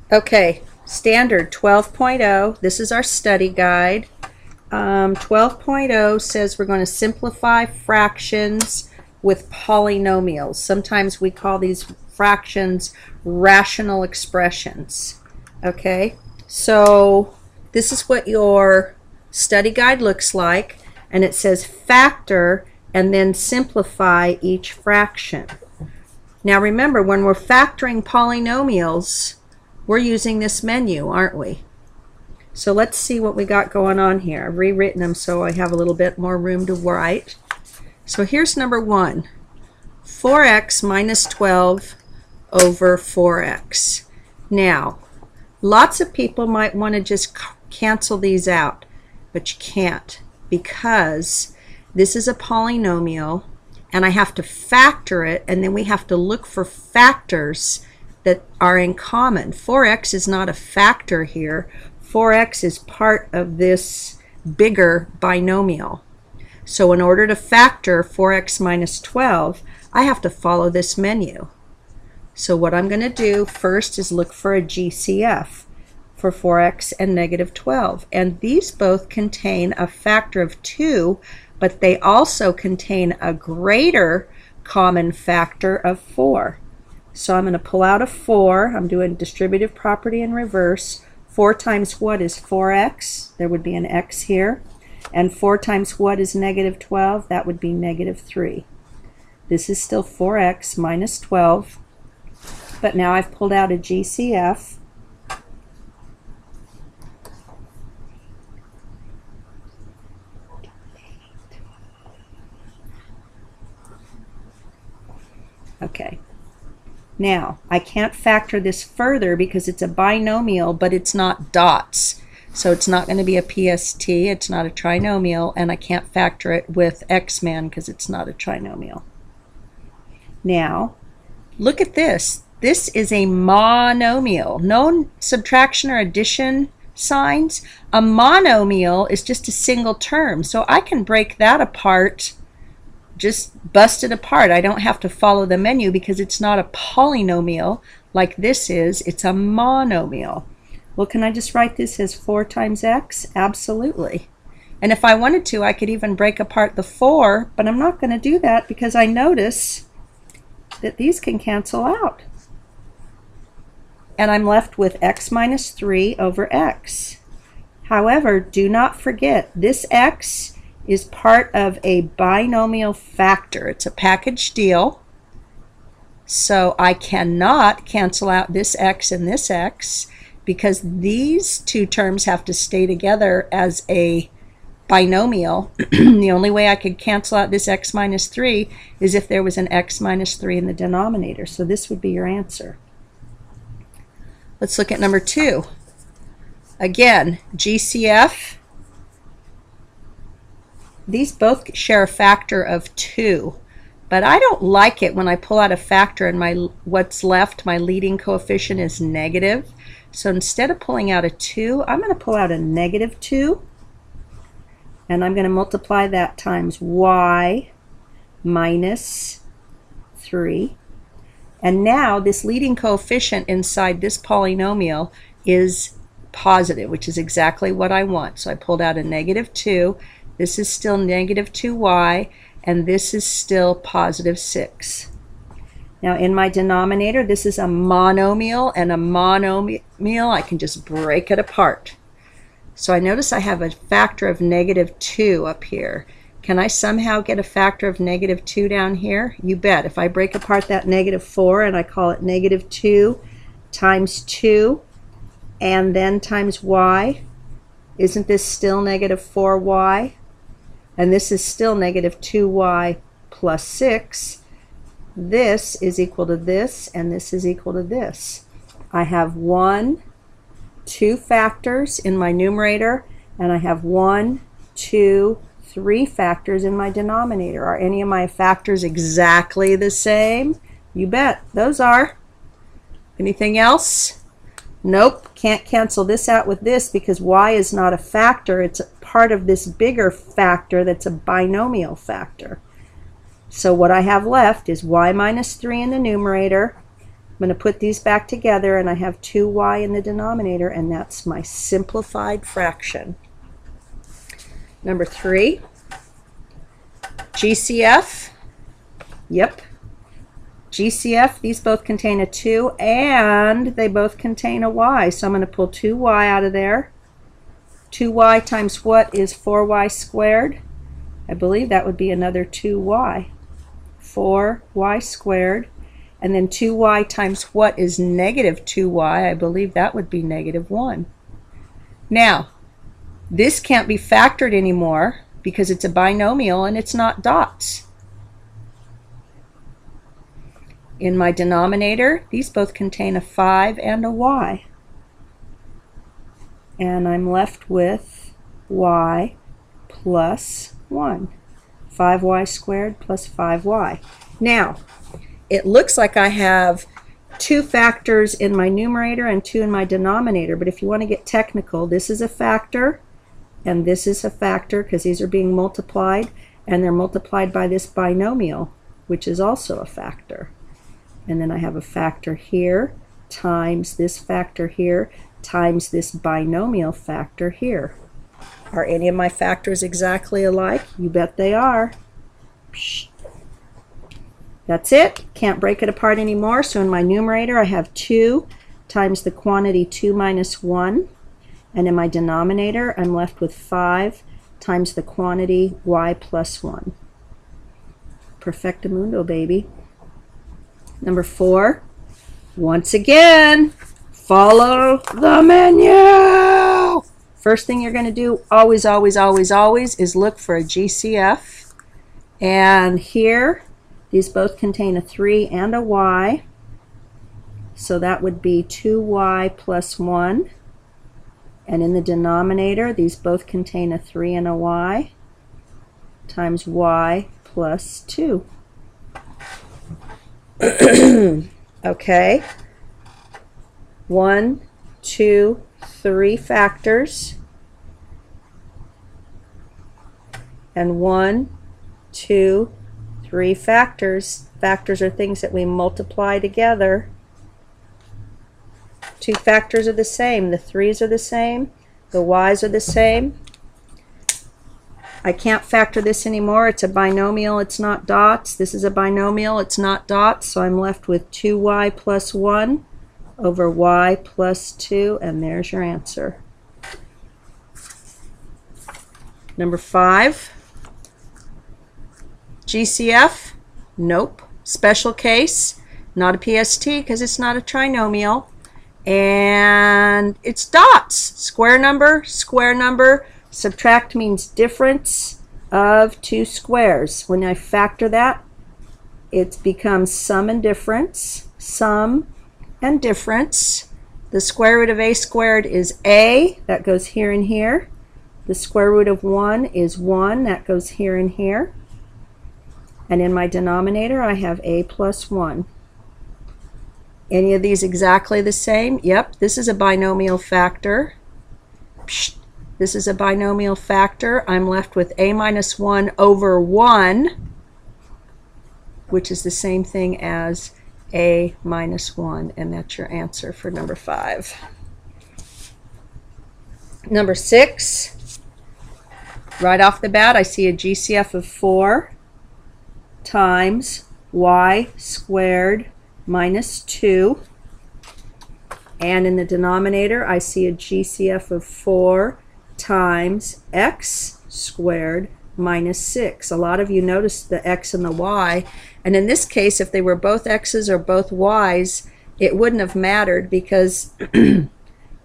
Okay, standard 12.0. This is our study guide. 12.0 says we're going to simplify fractions with polynomials. Sometimes we call these fractions rational expressions. Okay, so this is what your study guide looks like, and it says factor and then simplify each fraction. Now remember, when we're factoring polynomials, we're using this menu, aren't we? So let's see what we got going on here. I've rewritten them so I have a little bit more room to write. So here's number 1. 4x minus 12 over 4x. Now, lots of people might want to just cancel these out, but you can't, because this is a polynomial and I have to factor it, and then we have to look for factors that are in common. 4x is not a factor here. 4x is part of this bigger binomial. So in order to factor 4x minus 12, I have to follow this menu. So what I'm going to do first is look for a GCF for 4x and negative 12. And these both contain a factor of 2, but they also contain a greater common factor of 4. So I'm going to pull out a 4. I'm doing distributive property in reverse. 4 times what is 4x? There would be an x here. And 4 times what is negative 12? That would be negative 3. This is still 4x minus 12. But now I've pulled out a GCF. Okay. Now, I can't factor this further because it's a binomial, but it's not dots. So it's not going to be a PST, it's not a trinomial, and I can't factor it with X-man because it's not a trinomial. Now, look at this. This is a monomial. No subtraction or addition signs. A monomial is just a single term, so I can break that apart, just bust it apart. I don't have to follow the menu because it's not a polynomial like this is. It's a monomial. Well, can I just write this as 4 times x? Absolutely. And if I wanted to, I could even break apart the 4, but I'm not going to do that because I notice that these can cancel out. And I'm left with x minus 3 over x. However, do not forget, this x is part of a binomial factor. It's a package deal. So I cannot cancel out this x and this x because these two terms have to stay together as a binomial. The only way I could cancel out this x minus 3 is if there was an x minus 3 in the denominator. So this would be your answer. Let's look at number 2. Again, GCF. These both share a factor of 2, but I don't like it when I pull out a factor and what's left, my leading coefficient, is negative. So instead of pulling out a 2, I'm going to pull out a negative 2, and I'm going to multiply that times y minus 3. And now this leading coefficient inside this polynomial is positive, which is exactly what I want. So I pulled out a negative 2. This is still negative 2y, and this is still positive 6. Now in my denominator, this is a monomial, and a monomial, I can just break it apart. So I notice I have a factor of negative 2 up here. Can I somehow get a factor of negative 2 down here? You bet. If I break apart that negative 4 and I call it negative 2 times 2 and then times y, isn't this still negative 4y? And this is still negative 2y plus 6. This is equal to this, and this is equal to this. I have 2 factors in my numerator, and I have 3 factors in my denominator. Are any of my factors exactly the same? You bet, those are. Anything else? Nope, can't cancel this out with this because y is not a factor. It's a part of this bigger factor that's a binomial factor. So what I have left is y minus 3 in the numerator going to put these back together, and I have 2y in the denominator, and that's my simplified fraction. Number 3, GCF. Yep. GCF, these both contain a 2, and they both contain a y. So I'm going to pull 2y out of there. 2y times what is 4y squared? I believe that would be another 2y. 4y squared. And then 2y times what is negative 2y? I believe that would be negative 1. Now, this can't be factored anymore because it's a binomial and it's not dots. In my denominator, these both contain a 5 and a y. And I'm left with y plus 1. 5y squared plus 5y. Now, it looks like I have 2 factors in my numerator and 2 in my denominator, but if you want to get technical, this is a factor and this is a factor because these are being multiplied, and they're multiplied by this binomial, which is also a factor. And then I have a factor here times this factor here times this binomial factor here. Are any of my factors exactly alike? You bet they are. Psh. That's it. Can't break it apart anymore. So in my numerator, I have 2 times the quantity 2 minus 1. And in my denominator, I'm left with 5 times the quantity y plus 1. Perfectamundo, baby. Number 4, once again, follow the menu. First thing you're going to do, always, always, always, always, is look for a GCF. And here, these both contain a 3 and a y. So that would be 2y plus 1. And in the denominator, these both contain a 3 and a y times y plus 2. Okay. 1, 2, 3 factors. And 1, 2, 3 factors. Factors are things that we multiply together. 2 factors are the same. The 3's are the same. The y's are the same. I can't factor this anymore. It's a binomial. It's not dots. This is a binomial. It's not dots. So I'm left with 2y plus 1 over y plus 2. And there's your answer. Number 5. GCF? Nope. Special case. Not a PST because it's not a trinomial. And it's dots. Square number, square number. Subtract means difference of 2 squares. When I factor that, it becomes sum and difference. Sum and difference. The square root of a squared is a. That goes here and here. The square root of 1 is 1. That goes here and here. And in my denominator, I have a plus 1. Any of these exactly the same? Yep, this is a binomial factor. Psst. This is a binomial factor. I'm left with a minus 1 over 1, which is the same thing as a minus 1, and that's your answer for number 5. Number 6, right off the bat, I see a GCF of 4 times y squared minus 2. And in the denominator, I see a GCF of 4 times x squared minus 6. A lot of you noticed the x and the y. And in this case, if they were both x's or both y's, it wouldn't have mattered because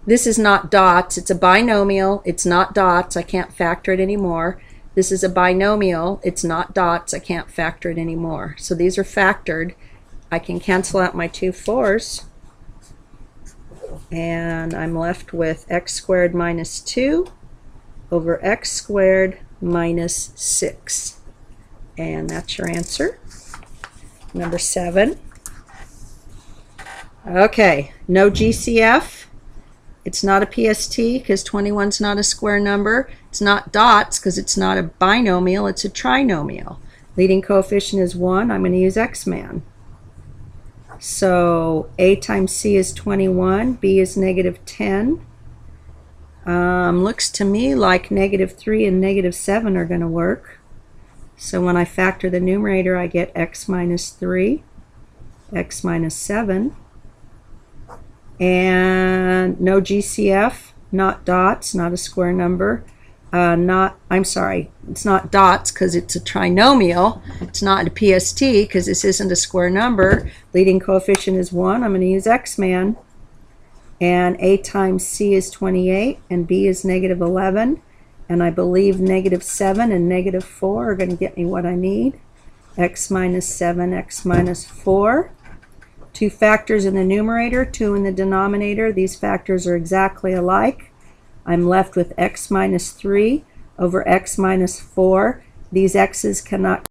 this is not dots. It's a binomial. It's not dots. I can't factor it anymore. This is a binomial. It's not dots. I can't factor it anymore. So these are factored. I can cancel out my 2 4's. And I'm left with x squared minus 2 over x squared minus 6. And that's your answer. Number 7. Okay, no GCF. It's not a PST because 21's not a square number. It's not dots because it's not a binomial. It's a trinomial. Leading coefficient is 1. I'm going to use X-man. So a times c is 21, b is negative 10. Looks to me like negative 3 and negative 7 are going to work. So when I factor the numerator, I get x minus 3, x minus 7, and no GCF, not dots, not a square number. I'm sorry, it's not dots because it's a trinomial. It's not a PST because this isn't a square number. Leading coefficient is 1. I'm going to use X-man. And a times c is 28, and b is negative 11. And I believe negative 7 and negative 4 are going to get me what I need. X minus 7, x minus 4. 2 factors in the numerator, 2 in the denominator. These factors are exactly alike. I'm left with x minus 3 over x minus 4. These x's cannot